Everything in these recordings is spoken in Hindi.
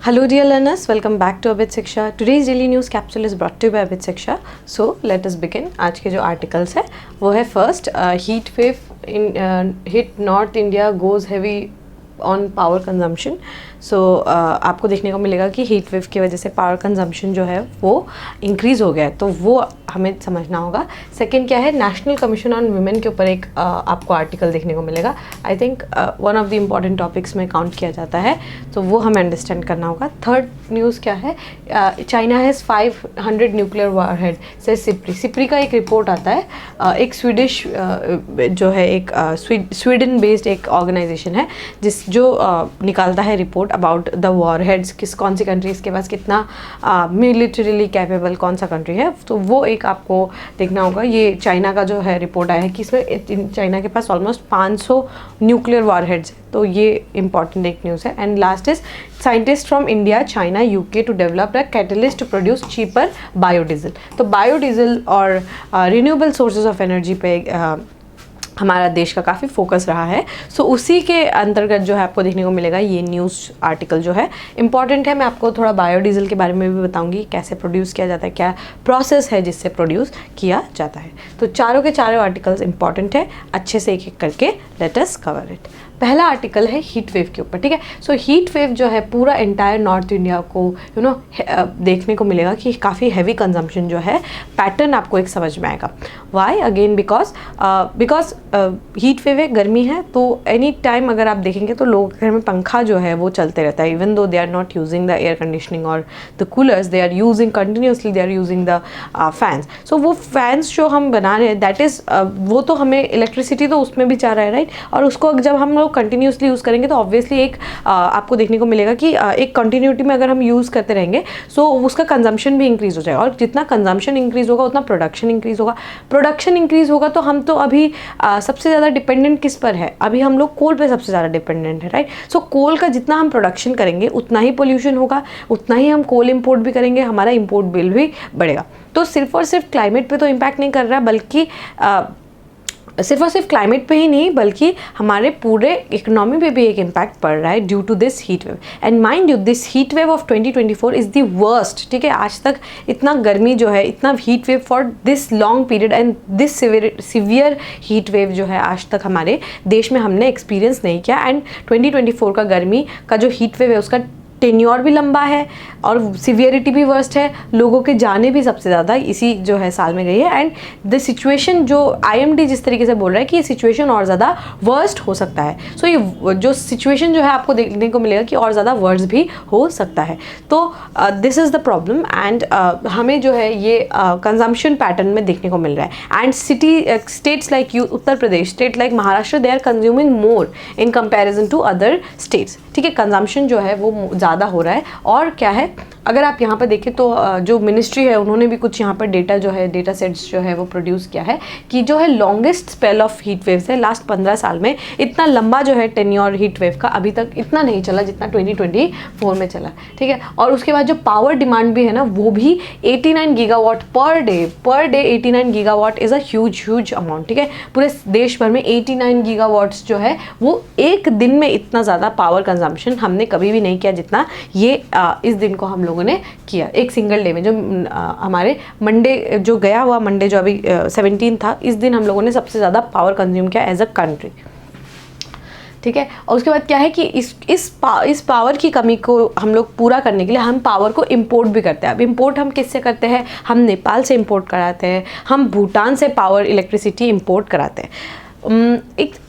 Hello dear learners, welcome back to Abid Shiksha. Today's daily news capsule is brought to you by Abid Shiksha. So let us begin. आज के जो आर्टिकल्स है वो है first, heat wave in hit north India goes heavy on power consumption. So आपको देखने को मिलेगा कि हीट वेव की वजह से पावर कंजम्पशन जो है वो इंक्रीज़ हो गया है, तो वो हमें समझना होगा. सेकंड क्या है, नेशनल कमीशन ऑन वुमेन के ऊपर एक आपको आर्टिकल देखने को मिलेगा. I think one of the important topics में काउंट किया जाता है, तो वो हमें अंडरस्टैंड करना होगा. थर्ड न्यूज़ क्या है, चाइना हैज़ 500 न्यूक्लियर वारहेड से सिप्री का एक रिपोर्ट आता है. एक स्वीडिश जो है एक स्वीडन बेस्ड एक ऑर्गेनाइजेशन है जो निकालता है रिपोर्ट अबाउट द वॉरहेड्स, कौन सी कंट्रीज़ के पास कितना मिलिटरीली कैपेबल कौन सा कंट्री है, तो वो एक आपको देखना होगा. ये चाइना का जो है रिपोर्ट आया है कि इसमें चाइना के पास ऑलमोस्ट 500 न्यूक्लियर वॉरहेड्स है, तो ये इंपॉर्टेंट एक न्यूज़ है. And last is scientist from India, China, UK to develop a catalyst to produce cheaper biodiesel. तो बायोडीजल और रिन्यूएबल सोर्सेज ऑफ एनर्जी पे हमारा देश का काफ़ी फोकस रहा है. सो उसी के अंतर्गत जो है आपको देखने को मिलेगा ये न्यूज़ आर्टिकल जो है इम्पॉर्टेंट है. मैं आपको थोड़ा बायोडीजल के बारे में भी बताऊंगी, कैसे प्रोड्यूस किया जाता है, क्या प्रोसेस है जिससे प्रोड्यूस किया जाता है. तो चारों के चारों आर्टिकल्स इंपॉर्टेंट है, अच्छे से एक एक करके लेट अस कवर इट. पहला आर्टिकल है हीट वेव के ऊपर, ठीक है. सो हीट वेव जो है पूरा एंटायर नॉर्थ इंडिया को देखने को मिलेगा कि काफ़ी हैवी कंजम्पशन जो है पैटर्न आपको एक समझ में आएगा. Why again because heat wave है, गर्मी है, तो एनी टाइम अगर आप देखेंगे तो लोगों के घर में पंखा जो है वो चलते रहता है. Even though they are not using the air conditioning और the coolers, they are using continuously, they are using the fans. So वो फैंस जो हम बना रहे हैं दैट इज़ वो तो हमें इलेक्ट्रिसिटी तो उसमें भी जा रहा है, राइट. और उसको जब हम लोग कंटिन्यूसली यूज़ करेंगे तो ऑब्वियसली एक आपको देखने को मिलेगा कि एक कंटिन्यूटी में अगर हम यूज़ करते रहेंगे सो उसका कंजम्पशन भी इंक्रीज़ हो जाएगा. और जितना कंजम्पशन इंक्रीज़ होगा उतना प्रोडक्शन इंक्रीज़ होगा. प्रोडक्शन इंक्रीज़ होगा तो हम तो अभी सबसे ज़्यादा डिपेंडेंट किस पर है, अभी हम लोग कोल पे सबसे ज़्यादा डिपेंडेंट है, राइट. सो कोल का जितना हम प्रोडक्शन करेंगे उतना ही पोल्यूशन होगा, उतना ही हम कोल इंपोर्ट भी करेंगे, हमारा इंपोर्ट बिल भी बढ़ेगा. तो सिर्फ और सिर्फ क्लाइमेट पे तो इम्पैक्ट नहीं कर रहा, बल्कि सिर्फ और सिर्फ क्लाइमेट पे ही नहीं बल्कि हमारे पूरे इकोनॉमी पे भी एक इम्पैक्ट पड़ रहा है due to this heat wave. And mind you this heat wave of 2024 is the worst, ठीक है. आज तक इतना गर्मी जो है, इतना heat wave for this long period and this severe heat wave जो है आज तक हमारे देश में हमने एक्सपीरियंस नहीं किया. एंड 2024 का गर्मी का जो हीट वेव है उसका टेन्योर भी लंबा है और सिवियरिटी भी वर्स्ट है. लोगों के जाने भी सबसे ज़्यादा इसी जो है साल में गई है. एंड द सिचुएशन जो IMD जिस तरीके से बोल रहा है कि ये सिचुएशन और ज़्यादा वर्स्ट हो सकता है. सो ये जो सिचुएशन जो है आपको देखने को मिलेगा कि और ज़्यादा वर्स्ट भी हो सकता है. तो this is the problem. And हमें जो है ये कंजम्पशन पैटर्न में देखने को मिल रहा है. And states like Uttar Pradesh, state like Maharashtra, they are consuming more in comparison to other states, ठीक है. कंजम्पशन जो है वो ज़्यादा हो रहा है. और क्या है, अगर आप यहाँ पर देखें तो जो मिनिस्ट्री है उन्होंने भी कुछ यहाँ पर डेटा सेट्स जो है वो प्रोड्यूस किया है कि जो है longest spell of heat waves है लास्ट 15 साल में. इतना लंबा जो है टेन्योर हीट वेव का अभी तक इतना नहीं चला जितना 2024 में चला, ठीक है. और उसके बाद जो पावर डिमांड भी है ना वो भी 89 gigawatt per day 89 gigawatt is a huge amount, ठीक है. पूरे देश भर में 89 गीगावाट्स जो है वो एक दिन में इतना ज़्यादा पावर कंजम्पशन हमने कभी भी नहीं किया जितना ये इस दिन को हम लोगों ने किया एक सिंगल डे में. जो हमारे मंडे जो गया हुआ मंडे जो अभी 17 था, इस दिन हम लोगों ने सबसे ज़्यादा पावर कंज्यूम किया एज अ कंट्री, ठीक है. और उसके बाद क्या है कि इस पावर की कमी को हम लोग पूरा करने के लिए हम पावर को इंपोर्ट भी करते हैं. अब इंपोर्ट हम किससे करते हैं, हम नेपाल से इंपोर्ट कराते हैं, हम भूटान से पावर इलेक्ट्रिसिटी इंपोर्ट कराते हैं.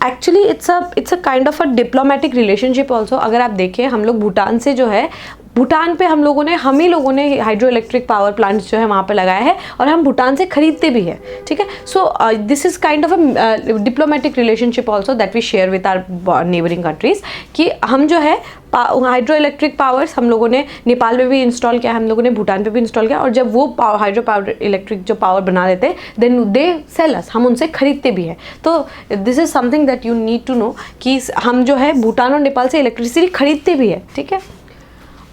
Actually it's a kind of a diplomatic relationship also. अगर आप देखें हम लोग भूटान से जो है, भूटान पे हम ही लोगों ने हाइड्रो इलेक्ट्रिक पावर प्लांट्स जो है वहाँ पे लगाया है और हम भूटान से खरीदते भी हैं, ठीक है. So this is kind of a diplomatic relationship also that we share with our neighbouring countries कि हम जो है हाइड्रो इलेक्ट्रिक पावर्स हम लोगों ने नेपाल में भी इंस्टॉल किया, हम लोगों ने भूटान पे भी इंस्टॉल किया. और जब वो हाइड्रो पावर इलेक्ट्रिक जो पावर बना लेते हैं देन दे सेल अस, हम उनसे खरीदते भी हैं. तो this is something that you need to know कि हम जो है भूटान और नेपाल से इलेक्ट्रिसिटी खरीदते भी है, ठीक है.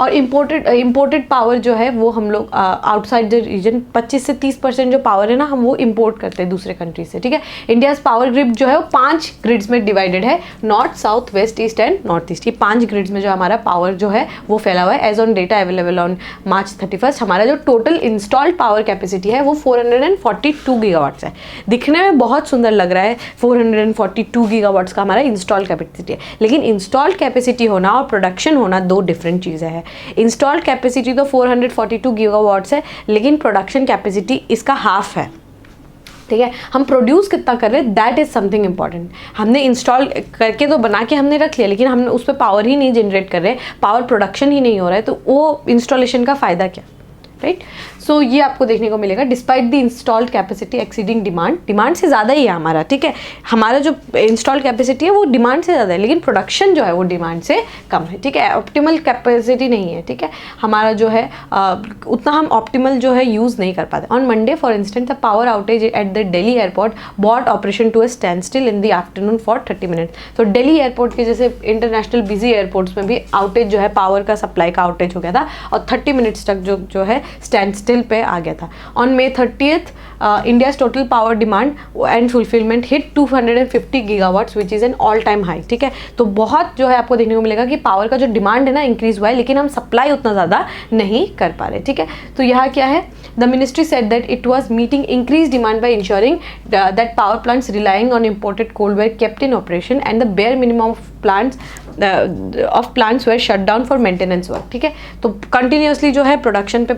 और इम्पोर्टेड पावर जो है वो हम लोग आउटसाइड द रीजन 25 से 30% जो पावर है ना हम वो इम्पोर्ट करते हैं दूसरे कंट्री से, ठीक है। इंडियाज़ पावर ग्रिड जो है वो 5 ग्रिड्स में डिवाइडेड है, north, south, west, east and north east. ये 5 ग्रिड्स में जो हमारा पावर जो है वो फैला हुआ है। As on data available on March 31 हमारा जो टोटल इंस्टॉल्ड पावर कैपेसिटी है वो 442 गीगावाट्स है। दिखने में बहुत सुंदर लग रहा है, 442 गीगावाट्स का हमारा इंस्टॉल कैपेसिटी है, लेकिन इंस्टॉल्ड कैपेसिटी होना और प्रोडक्शन होना दो डिफरेंट चीज़ें हैं। इंस्टॉल्ड कैपेसिटी तो 442 गीगावाट्स है, लेकिन प्रोडक्शन कैपेसिटी इसका हाफ है, ठीक है। हम प्रोड्यूस कितना कर रहे हैं दैट इज़ समथिंग इंपॉर्टेंट। हमने इंस्टॉल करके तो बना के हमने रख लिया, लेकिन हमने उस पर पावर ही नहीं जनरेट कर रहे, पावर प्रोडक्शन ही नहीं हो रहा है, तो वो इंस्टॉलेशन का फ़ायदा क्या, राइट। सो ये आपको देखने को मिलेगा despite the installed capacity exceeding demand से ज़्यादा ही है हमारा, ठीक है। हमारा जो इंस्टॉल्ड कैपेसिटी है वो डिमांड से ज़्यादा है, लेकिन प्रोडक्शन जो है वो डिमांड से कम है, ठीक है। ऑप्टिमल कैपेसिटी नहीं है, ठीक है। हमारा जो है उतना हम ऑप्टिमल जो है यूज़ नहीं कर पाते। On Monday for instance the power outage at the Delhi airport bought operation to a standstill in the afternoon for 30 minutes. तो दिल्ली एयरपोर्ट के जैसे इंटरनेशनल बिजी एयरपोर्ट्स में भी आउटेज जो है पावर का सप्लाई का आउटेज हो गया था और 30 मिनट्स तक जो है स्टैंड स्टिल पे आ गया था। On May 30th India's total power demand and fulfilment hit 250 gigawatts which is an all time high, ठीक है। तो बहुत जो है आपको देखने को मिलेगा कि पावर का जो डिमांड है ना इंक्रीज हुआ है, लेकिन हम सप्लाई उतना ज़्यादा नहीं कर पा रहे, ठीक है। तो यहाँ क्या है, the ministry said that it was meeting increase demand by ensuring that power plants relying on imported coal were kept in operation and the bare minimum of plants were shut down for maintenance work, ठीक है। तो कंटिन्यूसली जो है प्रोडक्शन पे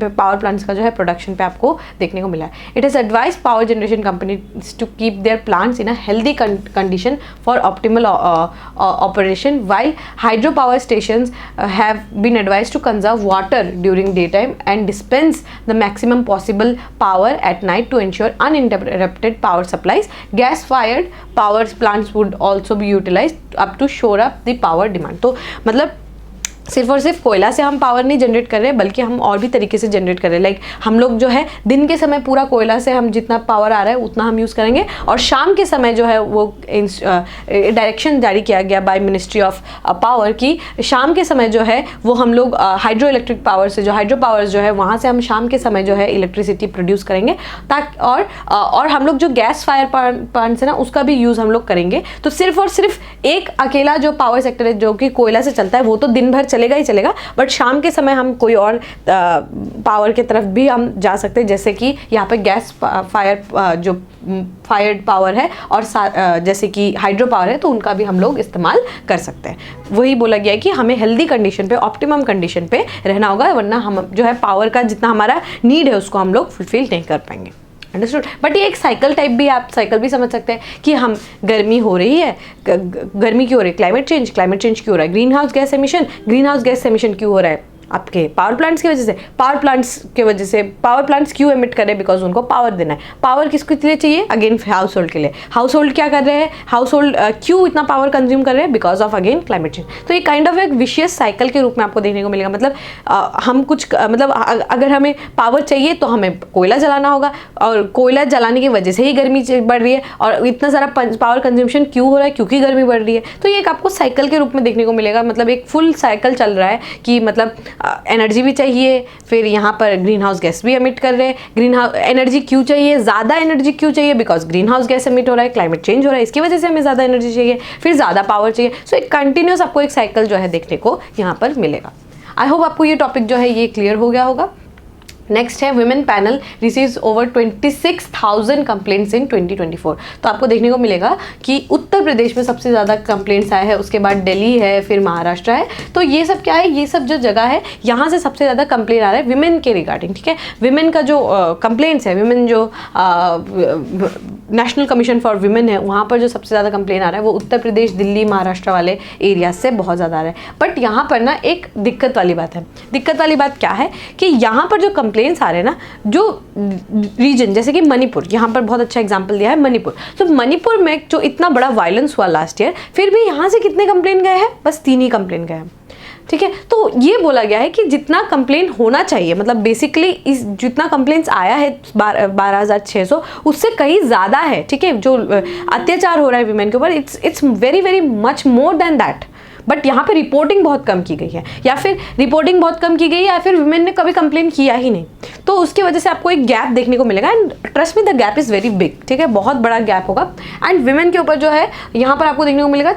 पावर प्लांट्स का जो है प्रोडक्शन पे आपको देखने को मिला है। It is advise power generation companies to keep their plants in a healthy condition for optimal operation, while hydro power stations have been advise to conserve water during day time and dispense the maximum possible power at night to ensure uninterrupted power supplies. Gas fired power plants would also be utilized up to shore up the power demand. तो मतलब सिर्फ और सिर्फ कोयला से हम पावर नहीं जनरेट कर रहे, बल्कि हम और भी तरीके से जनरेट कर रहे हैं। लाइक हम लोग जो है दिन के समय पूरा कोयला से हम जितना पावर आ रहा है उतना हम यूज़ करेंगे, और शाम के समय जो है वो डायरेक्शन जारी किया गया बाय मिनिस्ट्री ऑफ पावर की शाम के समय जो है वो हम लोग हाइड्रो इलेक्ट्रिक पावर से, जो हाइड्रो पावर जो है वहाँ से हम शाम के समय जो है इलेक्ट्रिसिटी प्रोड्यूस करेंगे, ताकि और हम लोग जो गैस फायर प्लांट्स है ना उसका भी यूज़ हम लोग करेंगे। तो सिर्फ और सिर्फ एक अकेला जो पावर सेक्टर है जो कि कोयला से चलता है वो तो दिन भर चलेगा ही चलेगा, बट शाम के समय हम कोई और पावर की तरफ भी हम जा सकते हैं, जैसे कि यहाँ पे गैस फायर जो फायर्ड पावर है और जैसे कि हाइड्रो पावर है तो उनका भी हम लोग इस्तेमाल कर सकते हैं। वही बोला गया है कि हमें हेल्दी कंडीशन पे, ऑप्टिमम कंडीशन पे रहना होगा, वरना हम जो है पावर का जितना हमारा नीड है उसको हम लोग फुलफिल नहीं कर पाएंगे। अंडरस्टूड। बट ये एक साइकिल टाइप भी, आप साइकिल भी समझ सकते हैं कि हम गर्मी हो रही है, गर्मी क्यों हो रही है, क्लाइमेट चेंज क्यों हो रहा है, ग्रीन हाउस गैस एमिशन क्यों हो रहा है आपके पावर प्लांट्स की वजह से। पावर प्लांट्स क्यों एमिट कर रहे हैं, बिकॉज उनको पावर देना है। पावर किसके लिए चाहिए, अगेन हाउस होल्ड के लिए। हाउस होल्ड क्या कर रहे हैं, हाउस होल्ड क्यों इतना पावर कंज्यूम कर रहे हैं, because of again climate change. तो ये काइंड ऑफ एक विशियस साइकिल के रूप में आपको देखने को मिलेगा। मतलब हम कुछ मतलब अगर हमें पावर चाहिए तो हमें कोयला जलाना होगा, और कोयला जलाने की वजह से ही गर्मी बढ़ रही है, और इतना सारा पावर कंज्यूमशन क्यों हो रहा है, क्योंकि गर्मी बढ़ रही है। तो ये एक आपको साइकिल के रूप में देखने को मिलेगा, मतलब एक फुल साइकिल चल रहा है कि मतलब एनर्जी भी चाहिए, फिर यहाँ पर ग्रीन हाउस गैस भी एमिट कर रहे हैं। ग्रीन हाउस एनर्जी क्यों चाहिए, ज़्यादा एनर्जी क्यों चाहिए, because green house gas emit हो रहा है, क्लाइमेट चेंज हो रहा है, इसकी वजह से हमें ज़्यादा एनर्जी चाहिए, फिर ज़्यादा पावर चाहिए। सो एक कंटिन्यूस आपको एक साइकिल जो है देखने को यहाँ पर मिलेगा। आई होप आपको ये टॉपिक जो है ये क्लियर हो गया होगा। नेक्स्ट है women panel receives over 26,000 complaints in 2024। तो आपको देखने को मिलेगा कि उत्तर प्रदेश में सबसे ज़्यादा कंप्लेंट्स आए हैं, उसके बाद दिल्ली है, फिर महाराष्ट्र है। तो ये सब क्या है, ये सब जो जगह है यहाँ से सबसे ज़्यादा कंप्लेंट आ रहा है विमेन के रिगार्डिंग, ठीक है। विमेन का जो कंप्लेंट्स है, विमेन जो नेशनल कमीशन फॉर विमेन है वहाँ पर जो सबसे ज़्यादा कंप्लेंट आ रहा है वो उत्तर प्रदेश, दिल्ली, महाराष्ट्र वाले एरिया से बहुत ज़्यादा आ रहा है। बट यहाँ पर ना एक दिक्कत वाली बात है। दिक्कत वाली बात क्या है कि यहाँ पर जो कंप्लेंट्स आ रहे हैं ना, जो रीजन जैसे कि मणिपुर, यहाँ पर बहुत अच्छा एग्जांपल दिया है मणिपुर। तो मणिपुर में जो इतना बड़ा वायलेंस हुआ लास्ट ईयर, फिर भी यहाँ से कितने कंप्लेंट गए हैं, बस 3 ही कंप्लेंट गए हैं, ठीक है। तो ये बोला गया है कि जितना कंप्लेंट होना चाहिए, मतलब बेसिकली इस जितना कंप्लेंट्स आया है 12,600 उससे कहीं ज़्यादा है, ठीक है। जो अत्याचार हो रहा है विमेन के ऊपर, it's very very much more than that, but यहाँ पे रिपोर्टिंग बहुत कम की गई है, या फिर रिपोर्टिंग बहुत कम की गई, या फिर वुमेन ने कभी कंप्लेन किया ही नहीं, तो उसकी वजह से आपको एक गैप देखने को मिलेगा। And trust me the gap is very big, ठीक है, बहुत बड़ा गैप होगा। एंड वुमेन के ऊपर जो है यहाँ पर आपको देखने को मिलेगा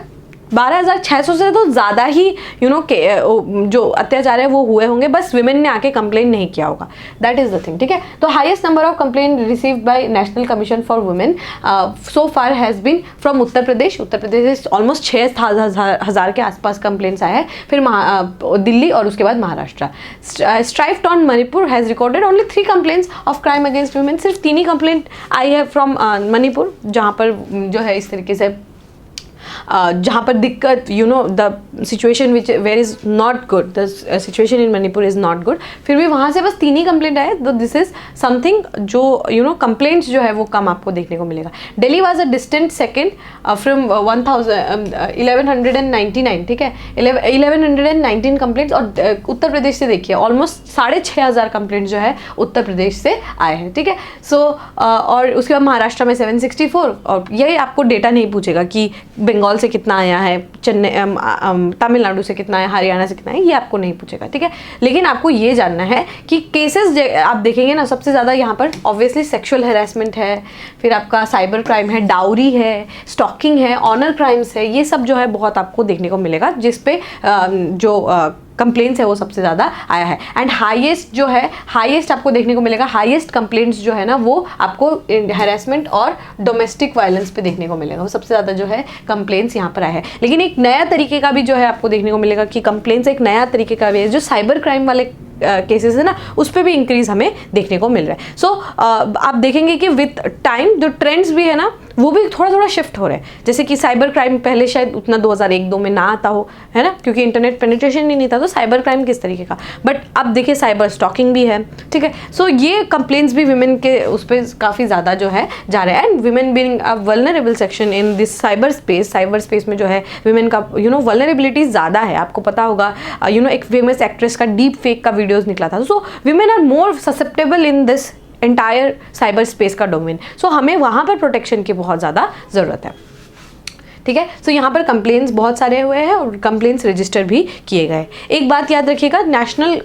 12,600 से तो ज़्यादा ही जो अत्याचार है वो हुए होंगे, बस विमेन ने आके कंप्लेन नहीं किया होगा, दैट इज़ द थिंग, ठीक है। तो highest number of complain received by national commission for women so far has been from Uttar Pradesh से ऑलमोस्ट 6,000 के आसपास कंप्लेंट्स आए हैं, फिर दिल्ली और उसके बाद Maharashtra. Strifed on Manipur has recorded only 3 complaints of crime against women, सिर्फ 3 ही कंप्लेंट आई है फ्रॉम मणिपुर, जहाँ पर जो है इस तरीके से जहाँ पर दिक्कत the situation which where is not good, the situation in Manipur is not good, फिर भी वहाँ से बस 3 ही कंप्लेंट आए। तो दिस इज़ समथिंग जो कंप्लेंट्स जो है वो कम आपको देखने को मिलेगा। Delhi was a distant second from 1199, ठीक है, 1119 कंप्लेंट्स, और उत्तर प्रदेश से देखिए ऑलमोस्ट 6,500 कंप्लेंट्स जो है उत्तर प्रदेश से आए हैं, ठीक है। सो और उसके बाद महाराष्ट्र में 764, और यही आपको डेटा नहीं पूछेगा कि बंगाल से कितना आया है, चेन्नई तमिलनाडु से कितना है, हरियाणा से कितना है, ये आपको नहीं पूछेगा, ठीक है। लेकिन आपको ये जानना है कि केसेस आप देखेंगे ना, सबसे ज़्यादा यहाँ पर ऑब्वियसली सेक्सुअल हैरेसमेंट है, फिर आपका साइबर क्राइम है, डाउरी है, स्टॉकिंग है, ऑनर क्राइम्स है, ये सब जो है बहुत आपको देखने को मिलेगा, जिसपे कंप्लेंट्स है वो सबसे ज़्यादा आया है। एंड हाईएस्ट आपको देखने को मिलेगा, हाईएस्ट कंप्लेंट्स जो है ना वो आपको हैरेसमेंट और डोमेस्टिक वायलेंस पे देखने को मिलेगा, वो सबसे ज़्यादा जो है कंप्लेंट्स यहाँ पर आए हैं। लेकिन एक नया तरीके का भी जो है आपको देखने को मिलेगा कि कंप्लेंट्स एक नया तरीके का भी है, जो साइबर क्राइम वाले केसेस है ना, उस पर भी इंक्रीज हमें देखने को मिल रहा है। सो आप देखेंगे कि विथ टाइम जो ट्रेंड्स भी है ना वो भी थोड़ा थोड़ा शिफ्ट हो रहे हैं। जैसे कि साइबर क्राइम पहले शायद उतना 2001-2 में ना आता हो, है ना, क्योंकि इंटरनेट पेनिट्रेशन ही नहीं था, तो साइबर क्राइम किस तरीके का, बट अब देखिए साइबर स्टॉकिंग भी है, ठीक है। सो ये कंप्लेंट्स भी विमेन के उस पर काफ़ी ज़्यादा जो है जा रहे हैं। And women being a vulnerable section in this cyber space में जो है विमेन का वल्नरेबिलिटी ज़्यादा है। आपको पता होगा एक फेमस एक्ट्रेस का डीप फेक का वीडियोज़ निकला था। So women are more susceptible in this entire cyber space का डोमेन, सो हमें वहाँ पर प्रोटेक्शन की बहुत ज़्यादा ज़रूरत है, ठीक है। सो यहाँ पर कंप्लेंट्स बहुत सारे हुए हैं और कंप्लेंट्स रजिस्टर भी किए गए। एक बात याद रखिएगा, नेशनल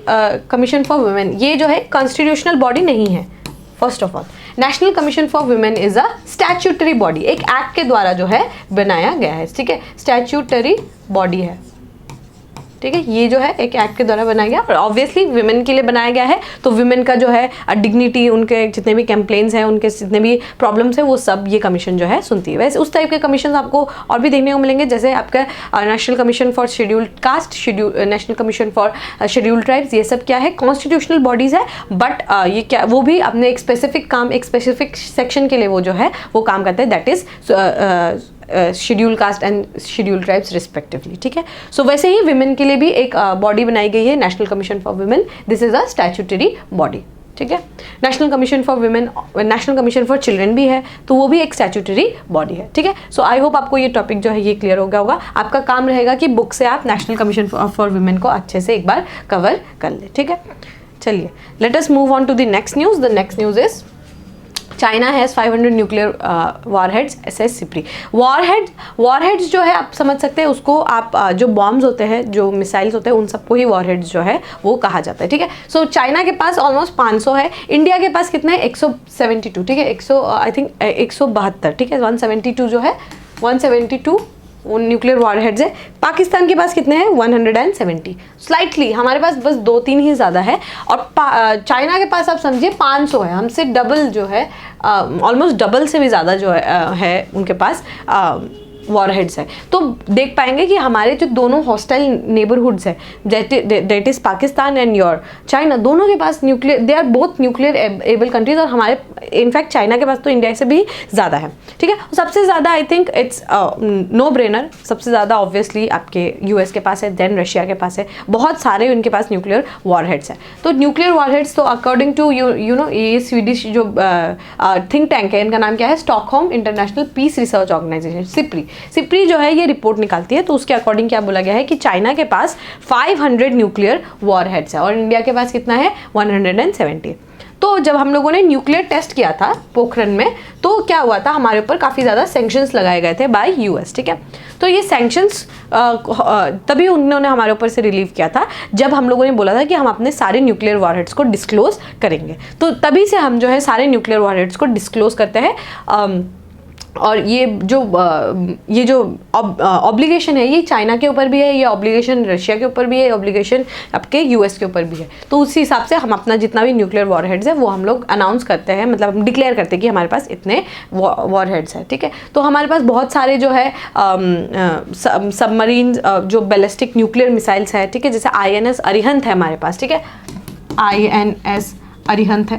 कमीशन फॉर वुमेन ये जो है कॉन्स्टिट्यूशनल बॉडी नहीं है। First of all, national commission for women is a statutory body, एक एक्ट के द्वारा जो है बनाया गया है, ठीक है, स्टैट्यूटरी बॉडी है, ठीक है। ये जो है एक एक्ट के द्वारा बनाया गया और ऑब्वियसली विमेन के लिए बनाया गया है, तो विमेन का जो है डिग्निटी, उनके जितने भी कंप्लेंट्स हैं, उनके जितने भी प्रॉब्लम्स हैं, वो सब ये कमीशन जो है सुनती है। वैसे उस टाइप के कमीशन आपको और भी देखने को मिलेंगे, जैसे आपका national commission for scheduled caste, national commission for scheduled tribes, ये सब क्या है, कॉन्स्टिट्यूशनल बॉडीज़ है, बट ये क्या, वो भी अपने एक स्पेसिफिक काम, एक स्पेसिफिक सेक्शन के लिए वो जो है वो काम करते हैं, that is schedule caste and schedule tribes respectively, ठीक है। सो वैसे ही विमेन के लिए भी एक बॉडी बनाई गई है, national commission for women, this is a statutory body, ठीक है। National commission for women, national commission for children भी है, तो वो भी एक स्टैट्यूटरी बॉडी है, ठीक है। सो आई होप आपको ये टॉपिक जो है ये क्लियर हो गया होगा। आपका काम रहेगा कि बुक से आप नेशनल कमीशन फॉर वुमेन को अच्छे से एक बार कवर कर ले, ठीक है। चलिए, let us move on to the next news. The next news is China has 500 nuclear warheads, SS SIPRI. Warheads जो है आप समझ सकते हैं उसको, आप जो बॉम्ब्स होते हैं, जो मिसाइल्स होते हैं, उन सबको ही वॉरहेड्स जो है वो कहा जाता है, ठीक है। सो चाइना के पास ऑलमोस्ट 500 है, इंडिया के पास कितना है 172, ठीक है, 172, ठीक है, 172 जो है 172 न्यूक्लियर वॉरहेड्स है। पाकिस्तान के पास कितने हैं 170, स्लाइटली हमारे पास बस 2-3 ही ज़्यादा है, और चाइना के पास आप समझिए 500 है, हमसे डबल जो है, ऑलमोस्ट डबल से भी ज़्यादा जो है उनके पास वॉरहेड्स है। तो देख पाएंगे कि हमारे जो दोनों हॉस्टाइल नेबरहुड्स है, that is Pakistan and your China, दोनों के पास nuclear, they are both nuclear able countries, और हमारे इनफैक्ट चाइना के पास तो इंडिया से भी ज़्यादा है, ठीक है। सबसे ज़्यादा I think it's no brainer, सबसे ज़्यादा ऑब्वियसली आपके US के पास है, देन रशिया के पास है, बहुत सारे उनके पास न्यूक्लियर वॉरहेड्स है। तो न्यूक्लियर वॉरहेड्स तो अकॉर्डिंग टू यू नो ये स्वीडिश जो थिंक टैंक है, इनका नाम क्या है, Stockholm International Peace Research Organization, SIPRI जो है ये रिपोर्ट निकालती है। तो उसके अकॉर्डिंग क्या बोला गया है कि चाइना के पास 500 न्यूक्लियर वॉरहेड्स है और इंडिया के पास कितना है 170। तो जब हम लोगों ने न्यूक्लियर टेस्ट किया था पोखरण में, तो क्या हुआ था, हमारे ऊपर काफ़ी ज़्यादा सैंक्शंस लगाए गए थे बाय यूएस, ठीक है। तो ये सैंक्शंस तभी उन्होंने हमारे ऊपर से रिलीव किया था जब हम लोगों ने बोला था कि हम अपने सारे न्यूक्लियर वॉरहेड्स को डिस्क्लोज करेंगे। तो तभी से हम जो है सारे न्यूक्लियर वॉरहेड्स को डिस्क्लोज करते हैं। और ये जो ऑब्लिगेशन है ये चाइना के ऊपर भी है, ये ऑब्लिगेशन रशिया के ऊपर भी है, ऑब्लिगेशन आपके यूएस के ऊपर भी है। तो उसी हिसाब से हम अपना जितना भी न्यूक्लियर वॉरहेड्स है वो हम लोग अनाउंस करते हैं, मतलब हम डिक्लेयर करते हैं कि हमारे पास इतने वॉरहेड्स हैं, ठीक है। तो हमारे पास बहुत सारे जो है सबमरीन जो बैलिस्टिक न्यूक्लियर मिसाइल्स है, ठीक है, जैसे INS अरिहंत है हमारे पास, ठीक है, INS अरिहंत है,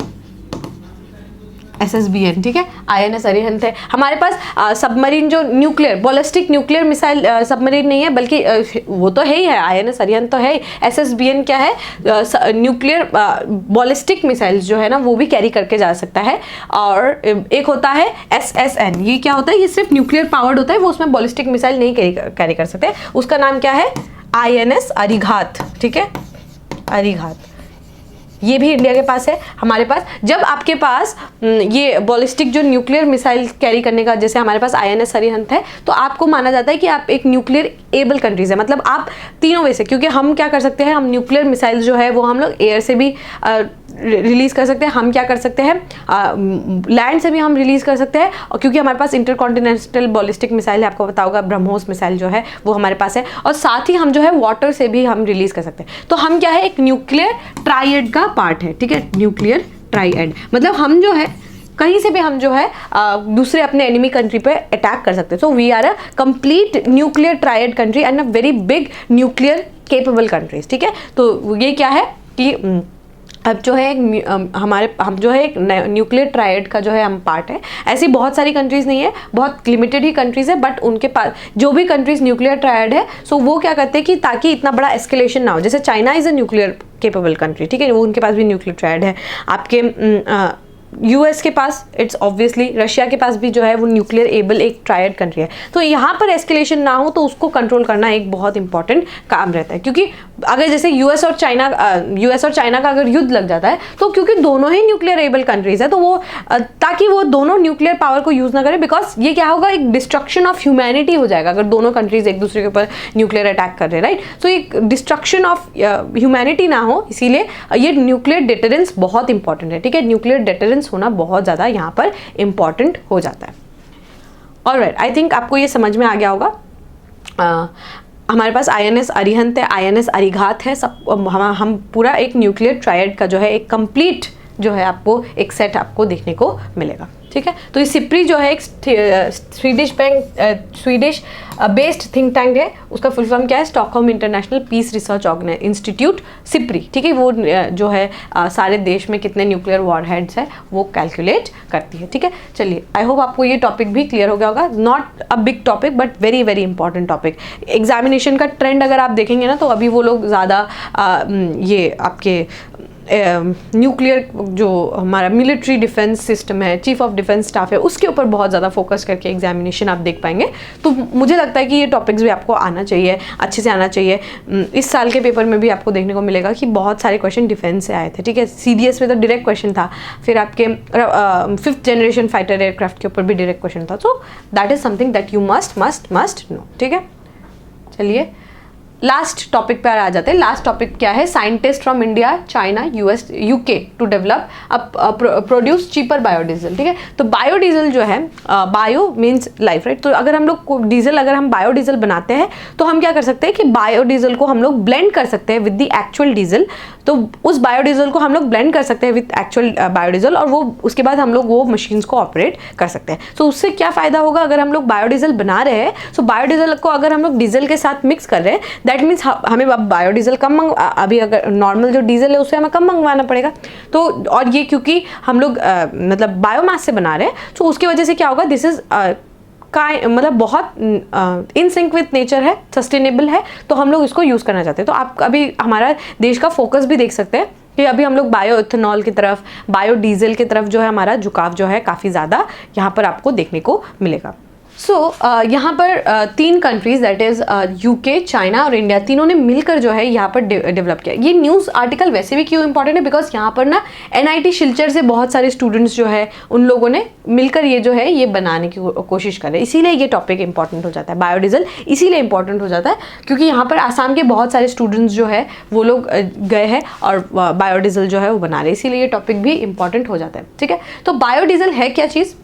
SSBN, ठीक है, INS अरिहंत है हमारे पास। सबमरीन जो nuclear ballistic nuclear missile submarine नहीं है, बल्कि वो तो है ही है, INS अरिहंत तो है ही। SSBN क्या है, न्यूक्लियर बैलिस्टिक मिसाइल्स जो है ना वो भी कैरी करके जा सकता है। और एक होता है SSN, ये क्या होता है, ये सिर्फ न्यूक्लियर पावर्ड होता है, वो उसमें बैलिस्टिक मिसाइल नहीं कैरी कर सकते, उसका नाम क्या है, INS अरिघात, ठीक है, अरिघात, ये भी इंडिया के पास है। हमारे पास जब आपके पास ये बैलिस्टिक जो न्यूक्लियर मिसाइल कैरी करने का, जैसे हमारे पास INS अरिहंत है, तो आपको माना जाता है कि आप एक न्यूक्लियर एबल कंट्रीज है, मतलब आप तीनों वे से, क्योंकि हम क्या कर सकते हैं, हम न्यूक्लियर मिसाइल्स जो है वो हम लोग एयर से भी रिलीज़ कर सकते हैं, हम क्या कर सकते हैं, लैंड से भी हम रिलीज़ कर सकते हैं, और क्योंकि हमारे पास इंटरकॉन्टिनेंटल बैलिस्टिक मिसाइल है, आपको पता होगा ब्रह्मोस मिसाइल जो है वो हमारे पास है, और साथ ही हम जो है वाटर से भी हम रिलीज़ कर सकते हैं। तो हम क्या है, एक न्यूक्लियर ट्राइएड का पार्ट है, ठीक है, न्यूक्लियर ट्राइएड, मतलब हम जो है कहीं से भी हम जो है दूसरे अपने एनिमी कंट्री पे अटैक कर सकते हैं। So we are a complete nuclear triad country and a very big nuclear capable countries, ठीक है। तो ये क्या है कि अब जो है हम जो है एक न्यूक्लियर ट्राइड का जो है हम पार्ट है। ऐसी बहुत सारी कंट्रीज़ नहीं है, बहुत लिमिटेड ही कंट्रीज़ है, बट उनके पास जो भी कंट्रीज़ न्यूक्लियर ट्राइड है, सो वो क्या करते हैं कि ताकि इतना बड़ा एस्केलेशन ना हो, जैसे China is a nuclear capable country, ठीक है, वो उनके पास भी न्यूक्लियर ट्राइड है, आपके यूएस के पास, इट्स ऑब्वियसली रशिया के पास भी जो है वो न्यूक्लियर एबल एक ट्राइड कंट्री है। तो यहाँ पर एस्केलेशन ना हो तो उसको कंट्रोल करना एक बहुत इंपॉर्टेंट काम रहता है, क्योंकि अगर जैसे यूएस और चाइना का अगर युद्ध लग जाता है, तो क्योंकि दोनों ही न्यूक्लियर एबल कंट्रीज है, तो वो ताकि वो दोनों न्यूक्लियर पावर को यूज़ ना करें, बिकॉज ये क्या होगा, एक डिस्ट्रक्शन ऑफ ह्यूमैनिटी हो जाएगा अगर दोनों कंट्रीज एक दूसरे के ऊपर न्यूक्लियर अटैक कर रहे हैं, राइट। सो एक डिस्ट्रक्शन ऑफ ह्यूमैनिटी ना हो, इसीलिए ये न्यूक्लियर डिटरेंस बहुत इंपॉर्टेंट है, ठीक है, न्यूक्लियर डिटरेंस होना बहुत ज़्यादा यहाँ पर इंपॉर्टेंट हो जाता है। ऑलराइट, आई थिंक आपको ये समझ में आ गया होगा। हमारे पास INS अरिहंत है, INS अरिघात है, सब हम पूरा एक न्यूक्लियर ट्राइड का जो है एक कंप्लीट जो है आपको एक सेट आपको देखने को मिलेगा, ठीक है। तो ये सिप्री जो है एक स्वीडिश बेस्ड थिंक टैंक है, उसका फुल फॉर्म क्या है, Stockholm International Peace Research Institute, SIPRI, ठीक है, वो जो है सारे देश में कितने न्यूक्लियर वॉरहेड्स है वो कैलकुलेट करती है, ठीक है। चलिए, आई होप आपको ये टॉपिक भी क्लियर हो गया होगा। Not a big topic but very very important topic. Examination का ट्रेंड अगर आप देखेंगे ना, तो अभी वो लोग ज़्यादा ये आपके न्यूक्लियर जो हमारा मिलिट्री डिफेंस सिस्टम है, चीफ ऑफ डिफेंस स्टाफ है, उसके ऊपर बहुत ज़्यादा फोकस करके एग्जामिनेशन आप देख पाएंगे। तो मुझे लगता है कि ये टॉपिक्स भी आपको आना चाहिए, अच्छे से आना चाहिए। इस साल के पेपर में भी आपको देखने को मिलेगा कि बहुत सारे क्वेश्चन डिफेंस से आए थे, ठीक है। CDS में तो डायरेक्ट क्वेश्चन था, फिर आपके 5th जनरेशन फाइटर एयरक्राफ्ट के ऊपर भी डायरेक्ट क्वेश्चन था। So that is something that you must know, ठीक है। चलिए, लास्ट टॉपिक पर आ जाते हैं। लास्ट टॉपिक क्या है, scientist from India, China, US, UK to develop produce cheaper biodiesel, ठीक है। तो बायोडीजल जो है, बायो मीन्स लाइफ, राइट। तो अगर हम लोग डीजल, अगर हम बायोडीजल बनाते हैं तो हम क्या कर सकते हैं कि बायोडीजल को हम लोग ब्लेंड कर सकते हैं विद द एक्चुअल डीजल। तो उस बायोडीजल को हम लोग ब्लेंड कर सकते हैं विद एक्चुअल बायोडीजल, और वो उसके बाद हम लोग वो मशीन्स को ऑपरेट कर सकते हैं। तो उससे क्या फ़ायदा होगा, अगर हम लोग बायोडीजल बना रहे हैं, तो बायोडीजल को अगर हम लोग डीजल के साथ मिक्स कर रहे हैं, दैट मीन्स हमें अब बायोडीजल कम अभी अगर नॉर्मल जो डीजल है उससे हमें कम मंगवाना पड़ेगा। तो और ये क्योंकि हम लोग मतलब बायोमास से बना रहे हैं, तो उसकी वजह से क्या होगा, दिस इज मतलब बहुत इन सिंक विथ नेचर है, सस्टेनेबल है, तो हम लोग इसको यूज़ करना चाहते हैं। तो आप अभी हमारा देश का फोकस भी देख सकते हैं कि अभी हम लोग बायो इथेनॉल की तरफ, बायो डीजल की तरफ जो है हमारा झुकाव जो है काफ़ी ज़्यादा यहाँ पर आपको देखने को मिलेगा। सो यहाँ पर 3 countries that is UK, China और इंडिया, तीनों ने मिलकर जो है यहाँ पर डेवलप किया। ये न्यूज़ आर्टिकल वैसे भी क्यों इंपॉर्टेंट है, बिकॉज यहाँ पर ना NIT शिलचर से बहुत सारे स्टूडेंट्स जो है उन लोगों ने मिलकर ये जो है ये बनाने की कोशिश कर रहे हैं, इसीलिए ये टॉपिक इंपॉर्टेंट हो जाता है। बायोडीजल इसीलिए इंपॉर्टेंट हो जाता है क्योंकि यहाँ पर आसाम के बहुत सारे स्टूडेंट्स जो है वो लोग गए हैं और बायोडीजल जो है वो बना रहे हैं, इसीलिए ये टॉपिक भी इंपॉर्टेंट हो जाता है। ठीक है, तो बायोडीजल है क्या चीज़?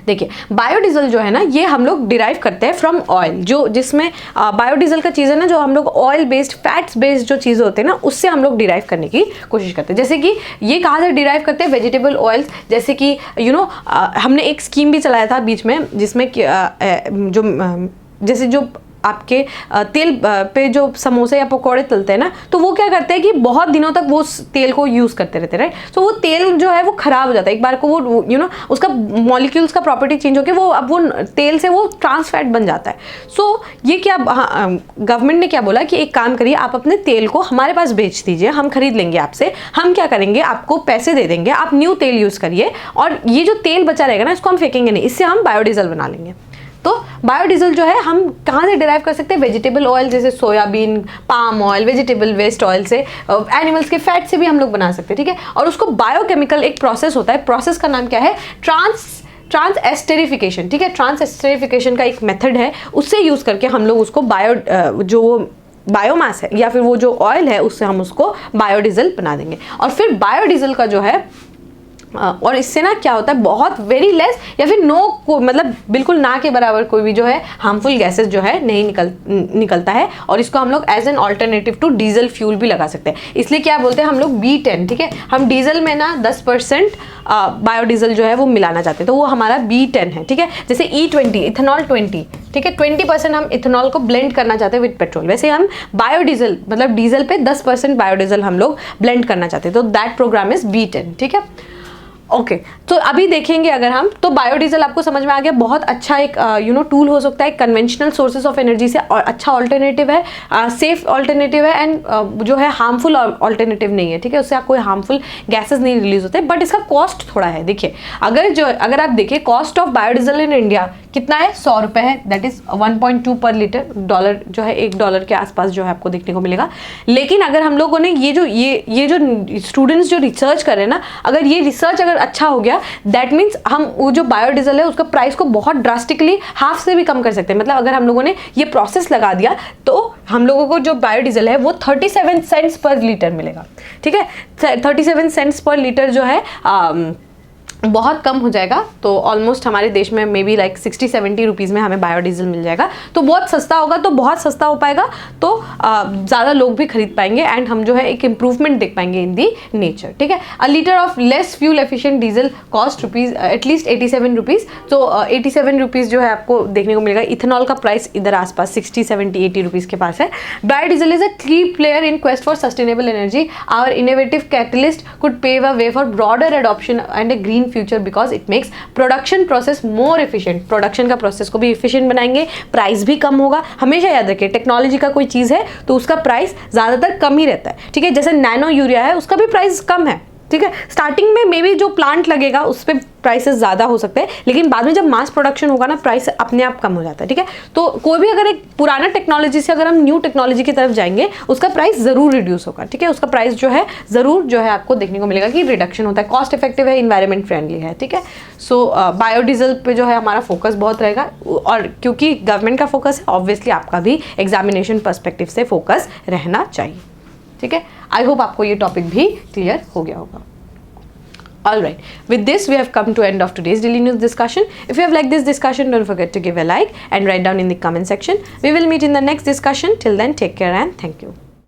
देखिए, बायोडीजल जो है ना ये हम लोग डिराइव करते हैं फ्रॉम ऑयल, जो जिसमें बायोडीजल का चीज़ है ना, जो हम लोग ऑयल बेस्ड, फैट्स बेस्ड जो चीज़ें होते हैं ना उससे हम लोग डिराइव करने की कोशिश करते हैं। जैसे कि ये कहाँ से डिराइव करते हैं? वेजिटेबल ऑयल्स, जैसे कि हमने एक स्कीम भी चलाया था बीच में जिसमें जैसे जो आपके तेल पे जो समोसे या पकौड़े तलते हैं ना, तो वो क्या करते हैं कि बहुत दिनों तक वो तेल को यूज़ करते रहते हैं, राइट। तो वो तेल जो है वो ख़राब हो जाता है एक बार को, वो उसका मॉलिक्यूल्स का प्रॉपर्टी चेंज होकर वो अब वो तेल से वो ट्रांस फैट बन जाता है। सो ये क्या गवर्नमेंट ने क्या बोला कि एक काम करिए, आप अपने तेल को हमारे पास बेच दीजिए, हम खरीद लेंगे आपसे, हम क्या करेंगे आपको पैसे दे देंगे, आप न्यू तेल यूज़ करिए और ये जो तेल बचा रहेगा ना इसको हम फेंकेंगे नहीं, इससे हम बायोडीजल बना लेंगे। तो बायोडीजल जो है हम कहाँ से डिराइव कर सकते हैं? वेजिटेबल ऑयल, जैसे soybean, palm oil, vegetable waste oil से, एनिमल्स के फैट से भी हम लोग बना सकते हैं। ठीक है, और उसको बायोकेमिकल एक प्रोसेस होता है, प्रोसेस का नाम क्या है? Transesterification. ठीक है, ट्रांस एस्टेरिफिकेशन का एक मेथड है, उससे यूज़ करके हम लोग उसको जो बायोमास है या फिर वो जो ऑयल है उससे हम उसको बायोडीजल बना देंगे। और फिर बायोडीजल का जो है और इससे ना क्या होता है, बहुत वेरी लेस या फिर मतलब बिल्कुल ना के बराबर कोई भी जो है हार्मफुल गैसेस जो है नहीं निकलता है, और इसको हम लोग as an alternative to diesel fuel भी लगा सकते हैं। इसलिए क्या बोलते हैं हम लोग B10। ठीक है, हम डीजल में ना 10% बायोडीजल जो है वो मिलाना चाहते हैं, तो वो हमारा B10 है। ठीक है, जैसे E20 इथेनॉल 20, ठीक है, 20% हम इथेनॉल को ब्लेंड करना चाहते हैं विद पेट्रोल, वैसे हम बायोडीजल मतलब डीजल पे 10% बायोडीजल हम लोग ब्लेंड करना चाहते हैं, तो दैट प्रोग्राम इज B10। ठीक है, ओके तो अभी देखेंगे अगर हम, तो बायोडीजल आपको समझ में आ गया, बहुत अच्छा एक टूल हो सकता है, कन्वेंशनल सोर्सेज ऑफ एनर्जी से और अच्छा ऑल्टरनेटिव है, सेफ ऑल्टरनेटिव है, एंड जो है हार्मफुल ऑल्टरनेटिव नहीं है। ठीक है, उससे आप कोई हार्मफुल गैसेज नहीं रिलीज होते, बट इसका कॉस्ट थोड़ा है। देखिए, अगर आप देखिए cost of biodiesel in India कितना है, 100 रुपये है, दैट इज 1.2 पर लीटर, डॉलर जो है $1 के आसपास जो है आपको देखने को मिलेगा। लेकिन अगर हम लोगों ने ये जो स्टूडेंट्स जो रिसर्च कर रहे हैं ना, अगर ये रिसर्च अगर अच्छा हो गया, दैट मीन्स हम वो जो बायोडीजल है उसका प्राइस को बहुत ड्रास्टिकली हाफ से भी कम कर सकते हैं। मतलब अगर हम लोगों ने ये प्रोसेस लगा दिया तो हम लोगों को जो बायोडीजल है वो 37 सेंट्स पर लीटर मिलेगा। ठीक है, 37 सेंट्स पर लीटर जो है बहुत कम हो जाएगा, तो ऑलमोस्ट हमारे देश में मे बी लाइक 60-70 रुपीज़ में हमें बायोडीजल मिल जाएगा, तो बहुत सस्ता होगा, तो बहुत सस्ता हो पाएगा, तो ज़्यादा लोग भी खरीद पाएंगे एंड हम जो है एक इम्प्रूवमेंट देख पाएंगे इन दी नेचर। ठीक है, अ litre of less fuel efficient diesel cost at least 87 rupees, तो 87 रुपीज़ जो है आपको देखने को मिलेगा। इथेनॉल का प्राइस इधर आसपास 60-70-80 रुपीज़ के पास है। Biodiesel is a key player in quest for sustainable energy, our innovative catalyst could pave a way for broader adoption and a green future because it makes production process more efficient. Production का प्रोसेस को भी एफिशिएंट बनाएंगे, प्राइस भी कम होगा। हमेशा याद रखिए, टेक्नोलॉजी का कोई चीज़ है तो उसका प्राइस ज़्यादातर कम ही रहता है। ठीक है, जैसे नैनो यूरिया है उसका भी प्राइस कम है। ठीक है, स्टार्टिंग में मे बी जो प्लांट लगेगा उस पर प्राइसेस ज़्यादा हो सकते हैं, लेकिन बाद में जब मास प्रोडक्शन होगा ना प्राइस अपने आप कम हो जाता है। ठीक है, तो कोई भी अगर एक पुराना टेक्नोलॉजी से अगर हम न्यू टेक्नोलॉजी की तरफ जाएंगे उसका प्राइस ज़रूर रिड्यूस होगा। ठीक है, उसका प्राइस जो है ज़रूर जो है आपको देखने को मिलेगा कि रिडक्शन होता है, कॉस्ट इफेक्टिव है, इन्वायरमेंट फ्रेंडली है। ठीक है, सो बायोडीजल पे जो है हमारा फोकस बहुत रहेगा, और क्योंकि गवर्नमेंट का फोकस है ऑब्वियसली आपका भी एग्जामिनेशन पर्सपेक्टिव से फोकस रहना चाहिए। ठीक है, आई होप आपको ये टॉपिक भी क्लियर हो गया होगा। Alright, with this we have come to end of today's daily news discussion. If you have liked this discussion, don't forget to give a like and write down in the comment section. We will meet in the next discussion. Till then, take care and thank you.